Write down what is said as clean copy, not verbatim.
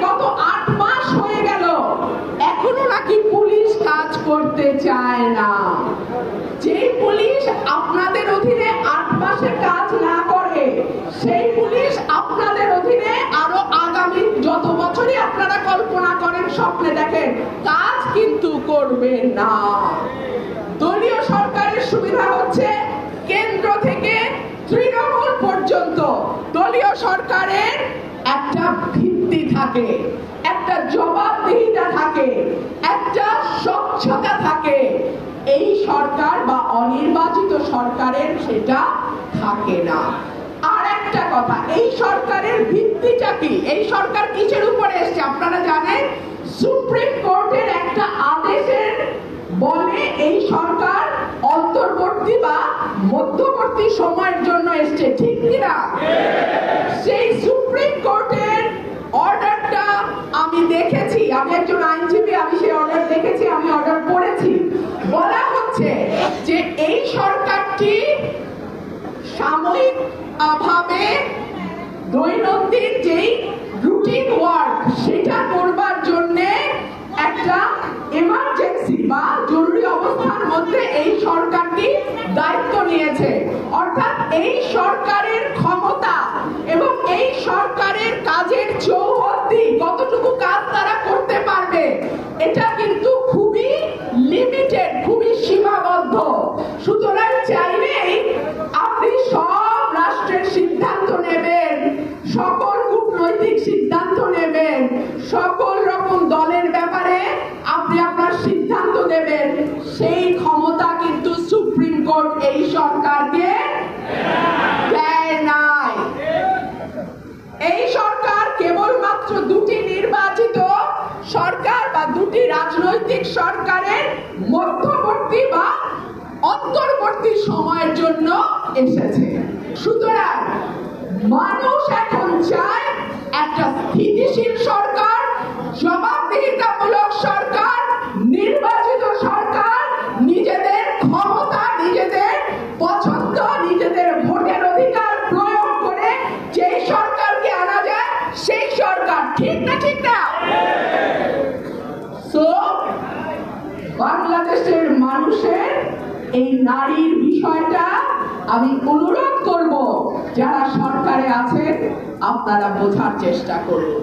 গত 8 মাস হয়ে গেল, এখনো নাকি পুলিশ কাজ করতে চায় না। যে পুলিশ আপনাদের অধীনে 8 মাসে কাজ না করে, সেই পুলিশ আপনাদের অধীনে আরো আগামী যত বছরই আপনারা কল্পনা করেন, স্বপ্নে দেখেন, কাজ কিন্তু করবে না। দলীয় সরকারের সুবিধা হচ্ছে কেন্দ্র থেকে তৃণমূল পর্যন্ত দলীয় সরকারের একটা ভিত্তি থাকে, একটা জবাবদিহিতা থাকে, একটা স্বচ্ছতা থাকে। এই সরকার বা অনির্বাচিত সরকারের সেটা থাকে না। আর একটা কথা, এই সরকারের ভিত্তিটা কি? এই সরকার কিসের উপরে এসছে আপনারা জানেন? সুপ্রিম কোর্টের একটা আদেশের বলে এই সরকার অন্তর্বর্তী বা মধ্যবর্তী সময়ের জন্য এসছে, ঠিক কিনা? সেই সুপ্রিম কোর্টের অর্ডারটা আমি দেখেছি, আমি একজন আইনজীবী, আমি সেই অর্ডার দেখেছি, আমি অর্ডার পড়েছি। বলা হচ্ছে যে এই সরকারটি সাময়িক ভাবে দৈনন্দিন যেই রুটিন ওয়ার্ক সেটা করবার জন্য একটা এমার্জেন্সি বা জরুরি অবস্থার মধ্যে এই সরকারটি দায়িত্ব নিয়েছে। অর্থাৎ এই সরকারের ক্ষমতা এবং এই সরকারের কাজের চৌহদ্দি, কতটুকু কাজ তারা করতে পারবে, এটা কিন্তু খুবই লিমিটেড, খুবই সীমাবদ্ধ। সুতরাং চাইলেই আপনি সব রাষ্ট্রের সিদ্ধান্ত নেবেন, সকল কূটনৈতিক সিদ্ধান্ত নেবেন, সকল রকম দলের ব্যাপারে আপনি আপনার সিদ্ধান্ত দেবেন, সেই ক্ষমতা কিন্তু সুপ্রিম কোর্ট এই সরকারকে দেয় নাই। এই সরকার কেবলমাত্র দুটি নির্বাচিত সরকার বা দুটি রাজনৈতিক সরকারের মধ্যবর্তী বা অন্তর্বর্তী সময়ের জন্য এসেছে। সুতরাং মানুষ এখন চায় একটা স্থিতিশীল সরকার, জবাবদিহিতামূলক সরকার, নির্বাচিত সরকার, নিজেদের ক্ষমতা, নিজেদের পছন্দ, নিজেদের ভোটের অধিকার প্রয়োগ করে যেই সরকারকে আনা যায় সেই সরকার, ঠিক না? ঠিক না? সো বাংলাদেশের মানুষের এই নারীর বিষয়টা আমি অনুরোধ করব, যারা সরকারে আছেন আপনারা বোঝার চেষ্টা করুন।